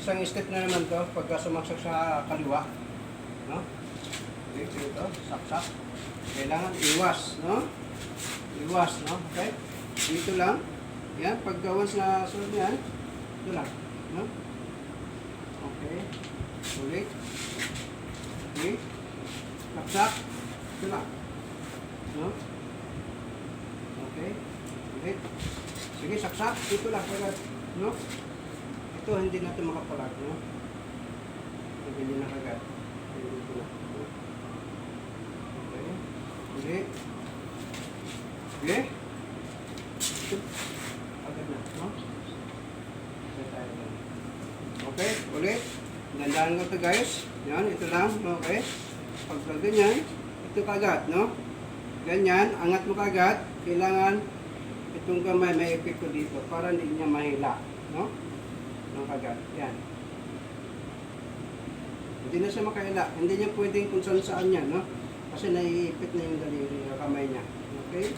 isang step na naman to pagka sumaksak sa kaliwa. No? Okay, ito, saksak. Kailangan iwas, no? Iwas, no? Okay? Dito lang. Yan, pagka once na sunod yan, ito lang. No? Okay. Ulit. Okay. Saksak. Ito lang. No? Okay. Ulit. Sige, saksak. Dito lang. No? Ito, hindi natin makapalag. No? Hindi na kagad. Dito lang. Okay. Ulit. Okay. Ito. Agad na. No? Okay. Ulit. Dandahan ko ito guys. Yan. Ito lang. Okay. Pag ganyan, ito kagad. No? Ganyan. Angat mo kagad. Kailangan itong kamay may epekto dito para hindi niya mahila. No? Nang kagad. Yan. Hindi na siya makahila. Hindi niya pwedeng kung saan saan yan. No? Kasi naiipit na yung daliri, yung kamay niya. Okay?